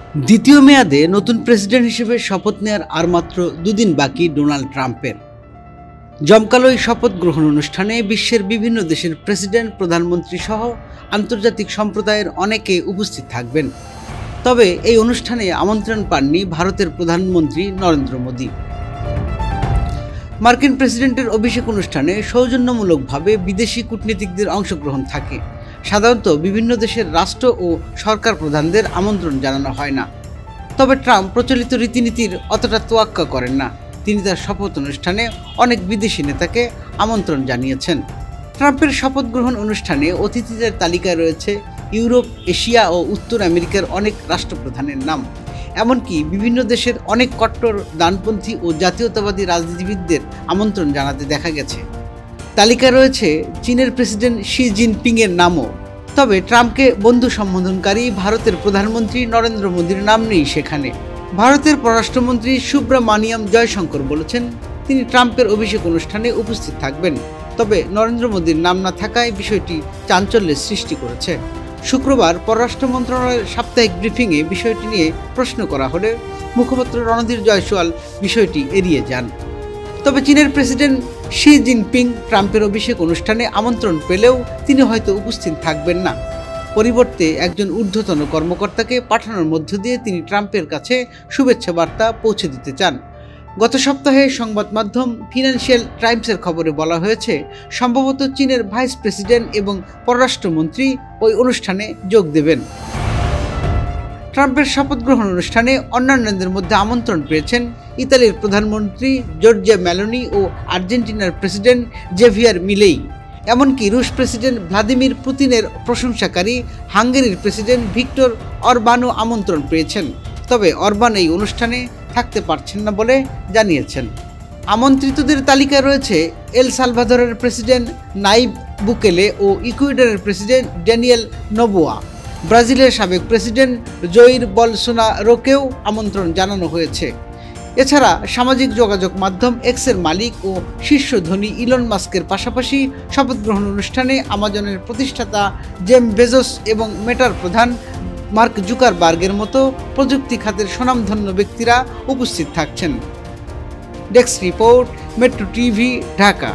দ্বিতীয় মেয়াদে নতুন প্রেসিডেন্ট হিসেবে শপথ নেওয়ার আর মাত্র দুদিন বাকি ডোনাল্ড ট্রাম্পের। জমকালো এই শপথ গ্রহণ অনুষ্ঠানে বিশ্বের বিভিন্ন দেশের প্রেসিডেন্ট, প্রধানমন্ত্রী সহ আন্তর্জাতিক সম্প্রদায়ের অনেকে উপস্থিত থাকবেন। তবে এই অনুষ্ঠানে আমন্ত্রণ পাননি ভারতের প্রধানমন্ত্রী নরেন্দ্র মোদী। মার্কিন প্রেসিডেন্টের অভিষেক অনুষ্ঠানে সৌজন্যমূলকভাবে বিদেশি কূটনীতিকদের অংশগ্রহণ থাকে। সাধারণত বিভিন্ন দেশের রাষ্ট্র ও সরকার প্রধানদের আমন্ত্রণ জানানো হয় না। তবে ট্রাম্প প্রচলিত রীতিনীতির অতটা তোয়াক্কা করেন না। তিনি তার শপথ অনুষ্ঠানে অনেক বিদেশি নেতাকে আমন্ত্রণ জানিয়েছেন। ট্রাম্পের শপথ গ্রহণ অনুষ্ঠানে অতিথিদের তালিকায় রয়েছে ইউরোপ, এশিয়া ও উত্তর আমেরিকার অনেক রাষ্ট্রপ্রধানের নাম। এমনকি বিভিন্ন দেশের অনেক কট্টর ডানপন্থী ও জাতীয়তাবাদী রাজনীতিবিদদের আমন্ত্রণ জানাতে দেখা গেছে। তালিকায় রয়েছে চীনের প্রেসিডেন্ট শি জিনপিংয়ের নামও। তবে ট্রাম্পকে বন্ধু সম্বোধনকারী ভারতের প্রধানমন্ত্রী নরেন্দ্র মোদীর নাম নেই সেখানে। ভারতের পররাষ্ট্রমন্ত্রী সুব্রমানিয়াম জয়শঙ্কর বলেছেন তিনি ট্রাম্পের অভিষেক অনুষ্ঠানে উপস্থিত থাকবেন। তবে নরেন্দ্র মোদীর নাম না থাকায় বিষয়টি চাঞ্চল্যের সৃষ্টি করেছে। শুক্রবার পররাষ্ট্র মন্ত্রণালয়ের সাপ্তাহিক ব্রিফিংয়ে বিষয়টি নিয়ে প্রশ্ন করা হলে মুখপাত্র রণধীর জয়সওয়াল বিষয়টি এড়িয়ে যান। তবে চীনের প্রেসিডেন্ট শি জিনপিং ট্রাম্পের অভিষেক অনুষ্ঠানে আমন্ত্রণ পেলেও তিনি হয়তো উপস্থিত থাকবেন না। পরিবর্তে একজন ঊর্ধ্বতন কর্মকর্তাকে পাঠানোর মধ্য দিয়ে তিনি ট্রাম্পের কাছে শুভেচ্ছা বার্তা পৌঁছে দিতে চান। গত সপ্তাহে সংবাদ মাধ্যম ফিনান্সিয়াল টাইমসের খবরে বলা হয়েছে সম্ভবত চীনের ভাইস প্রেসিডেন্ট এবং পররাষ্ট্রমন্ত্রী ওই অনুষ্ঠানে যোগ দেবেন। ট্রাম্পের শপথ গ্রহণ অনুষ্ঠানে অন্যান্যদের মধ্যে আমন্ত্রণ পেয়েছেন ইতালির প্রধানমন্ত্রী জর্জিয়া মেলোনি ও আর্জেন্টিনার প্রেসিডেন্ট জেভিয়ার মিলেই। এমনকি রুশ প্রেসিডেন্ট ভ্লাদিমির পুতিনের প্রশংসাকারী হাঙ্গেরির প্রেসিডেন্ট ভিক্টর অরবানও আমন্ত্রণ পেয়েছেন। তবে অরবান এই অনুষ্ঠানে থাকতে পারছেন না বলে জানিয়েছেন। আমন্ত্রিতদের তালিকায় রয়েছে এল সালভাদরের প্রেসিডেন্ট নাইব বুকেলে ও ইকুয়েডরের প্রেসিডেন্ট ড্যানিয়েল নোবোয়া। ব্রাজিলের সাবেক প্রেসিডেন্ট জইর বলসোনারোকেও আমন্ত্রণ জানানো হয়েছে। এছাড়া সামাজিক যোগাযোগ মাধ্যম এক্সের মালিক ও শীর্ষ ধনী ইলন মাস্কের পাশাপাশি শপথ গ্রহণ অনুষ্ঠানে আমাজনের প্রতিষ্ঠাতা জেফ বেজোস এবং মেটার প্রধান মার্ক জুকারবার্গের মতো প্রযুক্তি খাতের স্বনামধন্য ব্যক্তিরা উপস্থিত থাকছেন। Desk report, metro TV, Dhaka.